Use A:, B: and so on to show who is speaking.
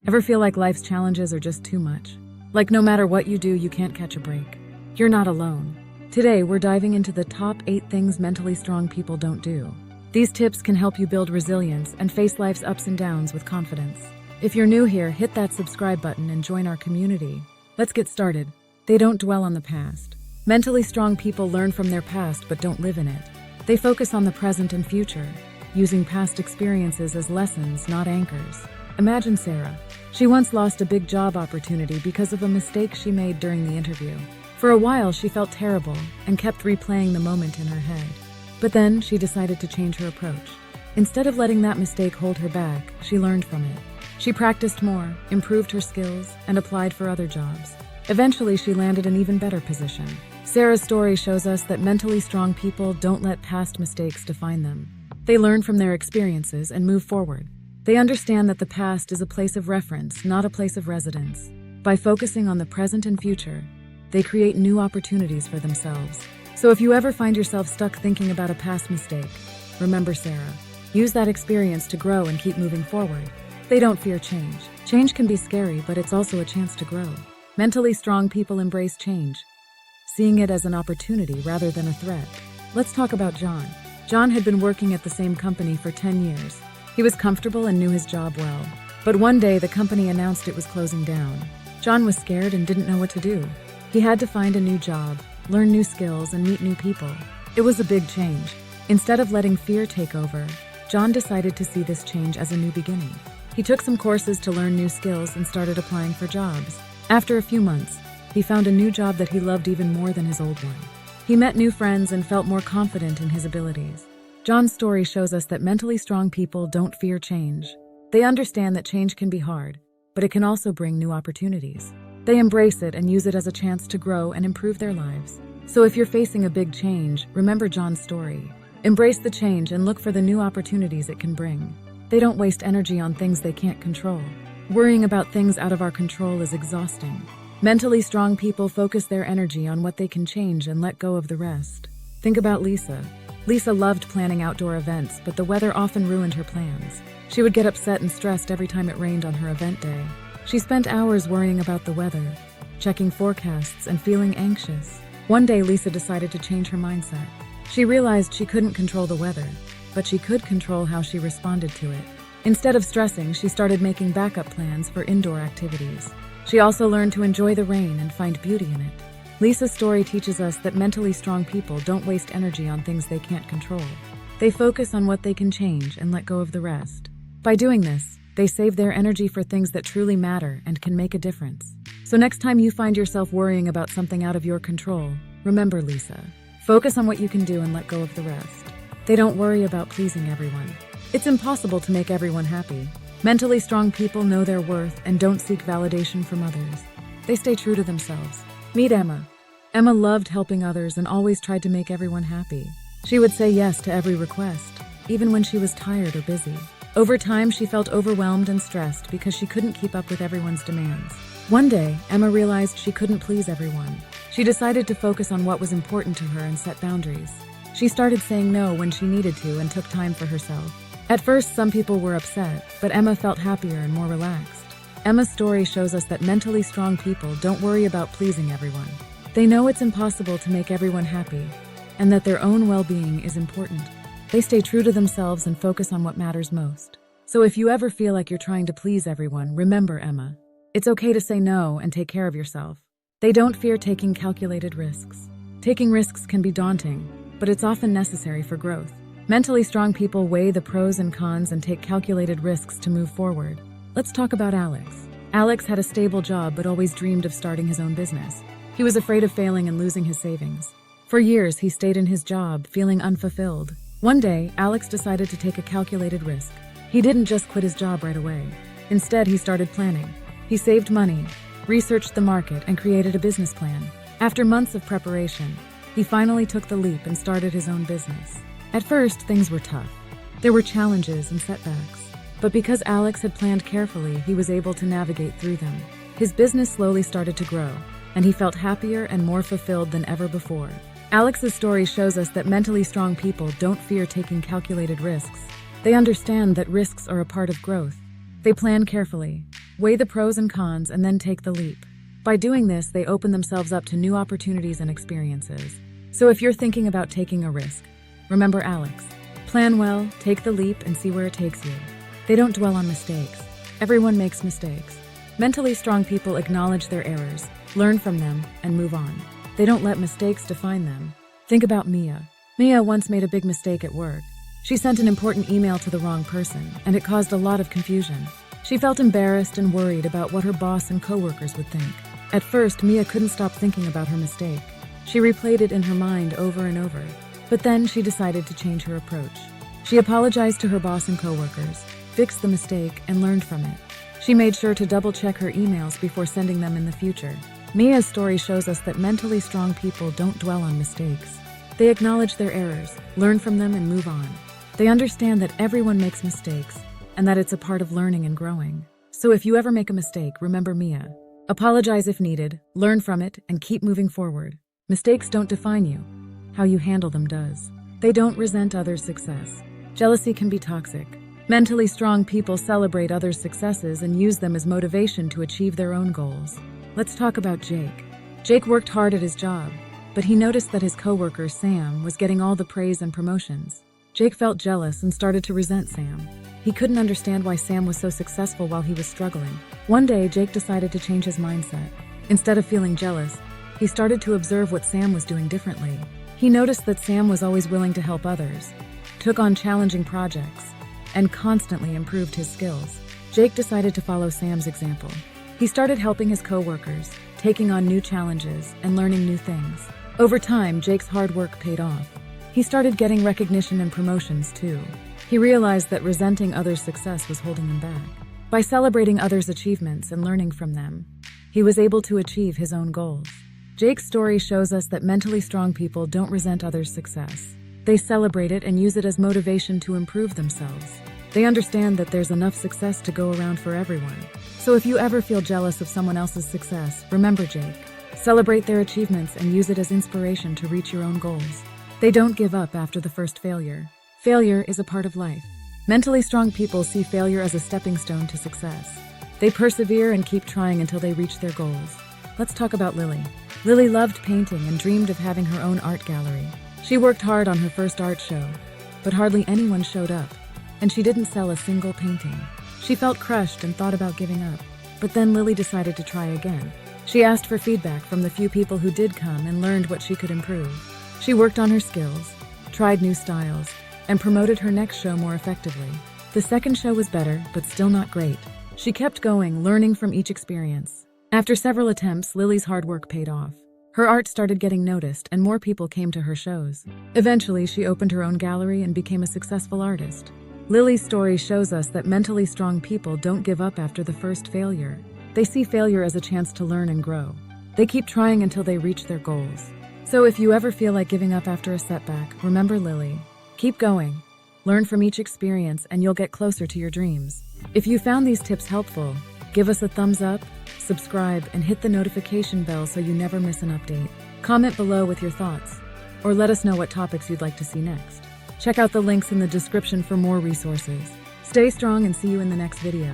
A: Ever feel like life's challenges are just too much? Like no matter what you do, you can't catch a break? You're not alone. Today, we're diving into the top 8 things mentally strong people don't do. These tips can help you build resilience and face life's ups and downs with confidence. If you're new here, hit that subscribe button and join our community. Let's get started. They don't dwell on the past. Mentally strong people learn from their past but don't live in it. They focus on the present and future, using past experiences as lessons, not anchors. Imagine Sarah. She once lost a big job opportunity because of a mistake she made during the interview. For a while, she felt terrible and kept replaying the moment in her head. But then she decided to change her approach. Instead of letting that mistake hold her back, she learned from it. She practiced more, improved her skills, and applied for other jobs. Eventually, she landed an even better position. Sarah's story shows us that mentally strong people don't let past mistakes define them. They learn from their experiences and move forward. They understand that the past is a place of reference, not a place of residence. By focusing on the present and future, they create new opportunities for themselves. So if you ever find yourself stuck thinking about a past mistake, remember Sarah. Use that experience to grow and keep moving forward. They don't fear change. Change can be scary, but it's also a chance to grow. Mentally strong people embrace change, seeing it as an opportunity rather than a threat. Let's talk about John. John had been working at the same company for 10 years. He was comfortable and knew his job well. But one day, the company announced it was closing down. John was scared and didn't know what to do. He had to find a new job, learn new skills, and meet new people. It was a big change. Instead of letting fear take over, John decided to see this change as a new beginning. He took some courses to learn new skills and started applying for jobs. After a few months, he found a new job that he loved even more than his old one. He met new friends and felt more confident in his abilities. John's story shows us that mentally strong people don't fear change. They understand that change can be hard, but it can also bring new opportunities. They embrace it and use it as a chance to grow and improve their lives. So if you're facing a big change, remember John's story. Embrace the change and look for the new opportunities it can bring. They don't waste energy on things they can't control. Worrying about things out of our control is exhausting. Mentally strong people focus their energy on what they can change and let go of the rest. Think about Lisa. Lisa loved planning outdoor events, but the weather often ruined her plans. She would get upset and stressed every time it rained on her event day. She spent hours worrying about the weather, checking forecasts, and feeling anxious. One day, Lisa decided to change her mindset. She realized she couldn't control the weather, but she could control how she responded to it. Instead of stressing, she started making backup plans for indoor activities. She also learned to enjoy the rain and find beauty in it. Lisa's story teaches us that mentally strong people don't waste energy on things they can't control. They focus on what they can change and let go of the rest. By doing this, they save their energy for things that truly matter and can make a difference. So next time you find yourself worrying about something out of your control, remember Lisa. Focus on what you can do and let go of the rest. They don't worry about pleasing everyone. It's impossible to make everyone happy. Mentally strong people know their worth and don't seek validation from others. They stay true to themselves. Meet Emma. Emma loved helping others and always tried to make everyone happy. She would say yes to every request, even when she was tired or busy. Over time, she felt overwhelmed and stressed because she couldn't keep up with everyone's demands. One day, Emma realized she couldn't please everyone. She decided to focus on what was important to her and set boundaries. She started saying no when she needed to and took time for herself. At first, some people were upset, but Emma felt happier and more relaxed. Emma's story shows us that mentally strong people don't worry about pleasing everyone. They know it's impossible to make everyone happy, and that their own well-being is important. They stay true to themselves and focus on what matters most. So if you ever feel like you're trying to please everyone, remember Emma. It's okay to say no and take care of yourself. They don't fear taking calculated risks. Taking risks can be daunting, but it's often necessary for growth. Mentally strong people weigh the pros and cons and take calculated risks to move forward. Let's talk about Alex. Alex had a stable job but always dreamed of starting his own business. He was afraid of failing and losing his savings. For years, he stayed in his job, feeling unfulfilled. One day, Alex decided to take a calculated risk. He didn't just quit his job right away. Instead, he started planning. He saved money, researched the market, and created a business plan. After months of preparation, he finally took the leap and started his own business. At first, things were tough. There were challenges and setbacks. But because Alex had planned carefully, he was able to navigate through them. His business slowly started to grow, and he felt happier and more fulfilled than ever before. Alex's story shows us that mentally strong people don't fear taking calculated risks. They understand that risks are a part of growth. They plan carefully, weigh the pros and cons, and then take the leap. By doing this, they open themselves up to new opportunities and experiences. So if you're thinking about taking a risk, remember Alex. Plan well, take the leap, and see where it takes you. They don't dwell on mistakes. Everyone makes mistakes. Mentally strong people acknowledge their errors, learn from them, and move on. They don't let mistakes define them. Think about Mia. Mia once made a big mistake at work. She sent an important email to the wrong person, and it caused a lot of confusion. She felt embarrassed and worried about what her boss and coworkers would think. At first, Mia couldn't stop thinking about her mistake. She replayed it in her mind over and over. But then she decided to change her approach. She apologized to her boss and coworkers, fixed the mistake, and learned from it. She made sure to double-check her emails before sending them in the future. Mia's story shows us that mentally strong people don't dwell on mistakes. They acknowledge their errors, learn from them, and move on. They understand that everyone makes mistakes, and that it's a part of learning and growing. So if you ever make a mistake, remember Mia. Apologize if needed, learn from it, and keep moving forward. Mistakes don't define you. How you handle them does. They don't resent others' success. Jealousy can be toxic. Mentally strong people celebrate others' successes and use them as motivation to achieve their own goals. Let's talk about Jake. Jake worked hard at his job, but he noticed that his coworker, Sam, was getting all the praise and promotions. Jake felt jealous and started to resent Sam. He couldn't understand why Sam was so successful while he was struggling. One day, Jake decided to change his mindset. Instead of feeling jealous, he started to observe what Sam was doing differently. He noticed that Sam was always willing to help others, took on challenging projects, and constantly improved his skills. Jake decided to follow Sam's example. He started helping his coworkers, taking on new challenges, and learning new things. Over time, Jake's hard work paid off. He started getting recognition and promotions too. He realized that resenting others' success was holding him back. By celebrating others' achievements and learning from them, he was able to achieve his own goals. Jake's story shows us that mentally strong people don't resent others' success. They celebrate it and use it as motivation to improve themselves. They understand that there's enough success to go around for everyone. So if you ever feel jealous of someone else's success, remember Jake. Celebrate their achievements and use it as inspiration to reach your own goals. They don't give up after the first failure. Failure is a part of life. Mentally strong people see failure as a stepping stone to success. They persevere and keep trying until they reach their goals. Let's talk about Lily. Lily loved painting and dreamed of having her own art gallery. She worked hard on her first art show, but hardly anyone showed up, and she didn't sell a single painting. She felt crushed and thought about giving up. But then Lily decided to try again. She asked for feedback from the few people who did come and learned what she could improve. She worked on her skills, tried new styles, and promoted her next show more effectively. The second show was better, but still not great. She kept going, learning from each experience. After several attempts, Lily's hard work paid off. Her art started getting noticed, and more people came to her shows. Eventually, she opened her own gallery and became a successful artist. Lily's story shows us that mentally strong people don't give up after the first failure. They see failure as a chance to learn and grow. They keep trying until they reach their goals. So if you ever feel like giving up after a setback, remember Lily. Keep going. Learn from each experience and you'll get closer to your dreams. If you found these tips helpful, give us a thumbs up, subscribe, and hit the notification bell so you never miss an update. Comment below with your thoughts, or let us know what topics you'd like to see next. Check out the links in the description for more resources. Stay strong and see you in the next video.